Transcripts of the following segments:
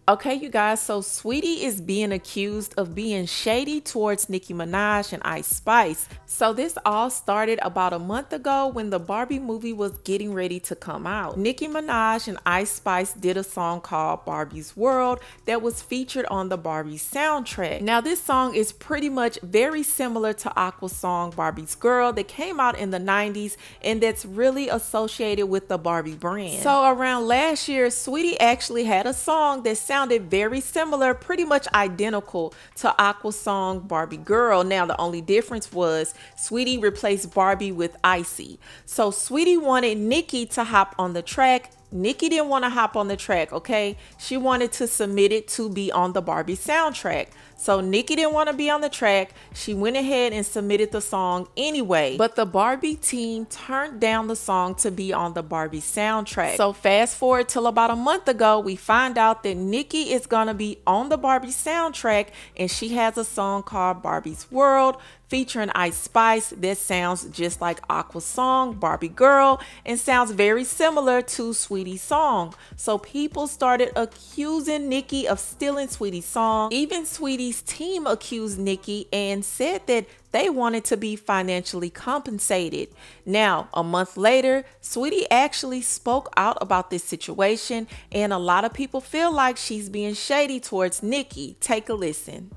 Okay, you guys, so Saweetie is being accused of being shady towards Nicki Minaj and Ice Spice. So this all started about a month ago when the Barbie movie was getting ready to come out. Nicki Minaj and Ice Spice did a song called Barbie's World that was featured on the Barbie soundtrack. Now this song is pretty much very similar to Aqua's song Barbie's Girl that came out in the 90s and that's really associated with the Barbie brand. So around last year, Saweetie actually had a song that sounded very similar, pretty much identical to Aqua's song Barbie Girl. Now the only difference was Saweetie replaced Barbie with Icy. So Saweetie wanted Nicki to hop on the track. Nicki didn't want to hop on the track, okay? She wanted to submit it to be on the Barbie soundtrack. So Nicki didn't want to be on the track. She went ahead and submitted the song anyway. But the Barbie team turned down the song to be on the Barbie soundtrack. So fast forward till about a month ago, we find out that Nicki is going to be on the Barbie soundtrack and she has a song called Barbie's World featuring Ice Spice that sounds just like Aqua's song Barbie Girl and sounds very similar to Saweetie's song. So people started accusing Nicki of stealing Saweetie's song. Even Saweetie's team accused Nicki and said that they wanted to be financially compensated. Now, a month later, Saweetie actually spoke out about this situation and a lot of people feel like she's being shady towards Nicki. Take a listen.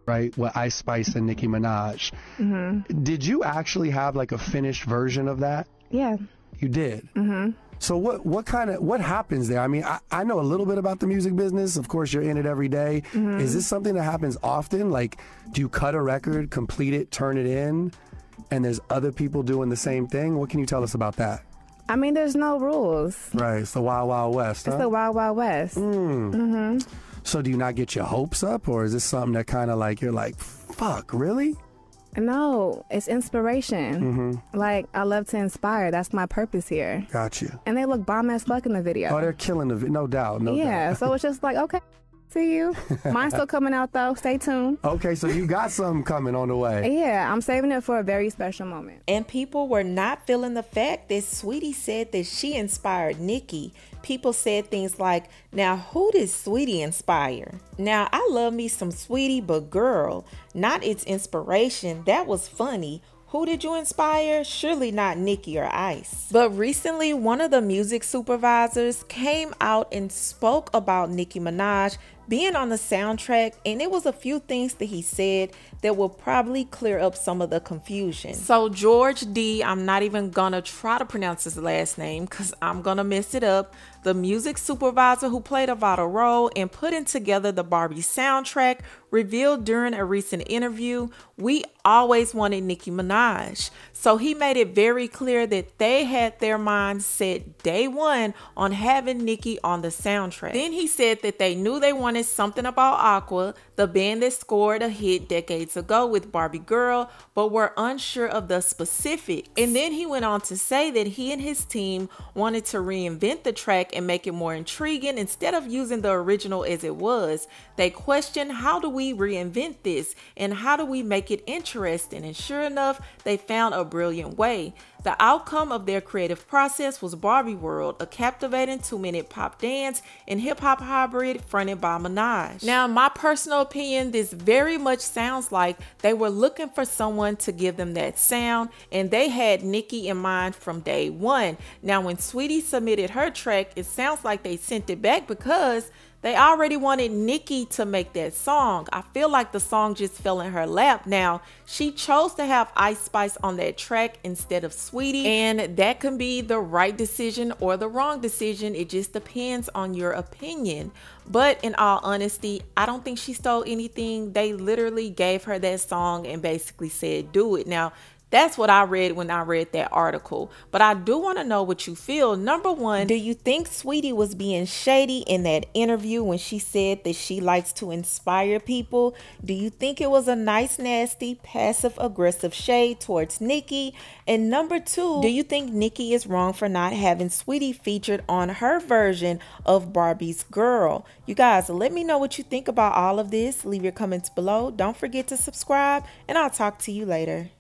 Right, with Ice Spice and Nicki Minaj. Did you actually have like a finished version of that? Yeah. You did? So what happens there? I mean, I know a little bit about the music business. Of course, you're in it every day. Is this something that happens often? Like, do you cut a record, complete it, turn it in, and there's other people doing the same thing? What can you tell us about that? I mean, there's no rules. Right, it's the Wild Wild West, huh? It's the Wild Wild West. So do you not get your hopes up, or is this something that kind of like, you're like, fuck, really? No, it's inspiration. Like, I love to inspire. That's my purpose here. Got you. And they look bomb as fuck in the video. Oh, they're killing the video, no doubt, no doubt. Yeah, so it's just like, okay, see you. Mine's still coming out, though. Stay tuned. Okay, so you got something coming on the way. Yeah, I'm saving it for a very special moment. And people were not feeling the fact that Saweetie said that she inspired Nicki. People said things like, now who did Saweetie inspire? Now I love me some Saweetie, but girl, not its inspiration. That was funny. Who did you inspire? Surely not Nicki or Ice. But recently, one of the music supervisors came out and spoke about Nicki Minaj being on the soundtrack, and it was a few things that he said that will probably clear up some of the confusion. So George D, I'm not even gonna try to pronounce his last name because I'm gonna mess it up, the music supervisor who played a vital role in putting together the Barbie soundtrack, revealed during a recent interview, we always wanted Nicki Minaj. So he made it very clear that they had their minds set day one on having Nicki on the soundtrack. Then he said that they knew they wanted something about Aqua, the band that scored a hit decades ago with Barbie Girl, but were unsure of the specifics. And then he went on to say that he and his team wanted to reinvent the track and make it more intriguing instead of using the original as it was. They questioned, how do we reinvent this and how do we make it interesting? And sure enough, they found a brilliant way. The outcome of their creative process was Barbie World, a captivating 2-minute pop dance and hip-hop hybrid fronted by Minaj. Now, in my personal opinion, this very much sounds like they were looking for someone to give them that sound, and they had Nicki in mind from day one. Now, when Saweetie submitted her track, it sounds like they sent it back because they already wanted Nicki to make that song. I feel like the song just fell in her lap. Now, she chose to have Ice Spice on that track instead of Saweetie, and that can be the right decision or the wrong decision. It just depends on your opinion. But in all honesty, I don't think she stole anything. They literally gave her that song and basically said, do it. Now, that's what I read when I read that article. But I do want to know what you feel. Number one, do you think Saweetie was being shady in that interview when she said that she likes to inspire people? Do you think it was a nice, nasty, passive-aggressive shade towards Nicki? And number two, do you think Nicki is wrong for not having Saweetie featured on her version of Barbie's Girl? You guys, let me know what you think about all of this. Leave your comments below. Don't forget to subscribe, and I'll talk to you later.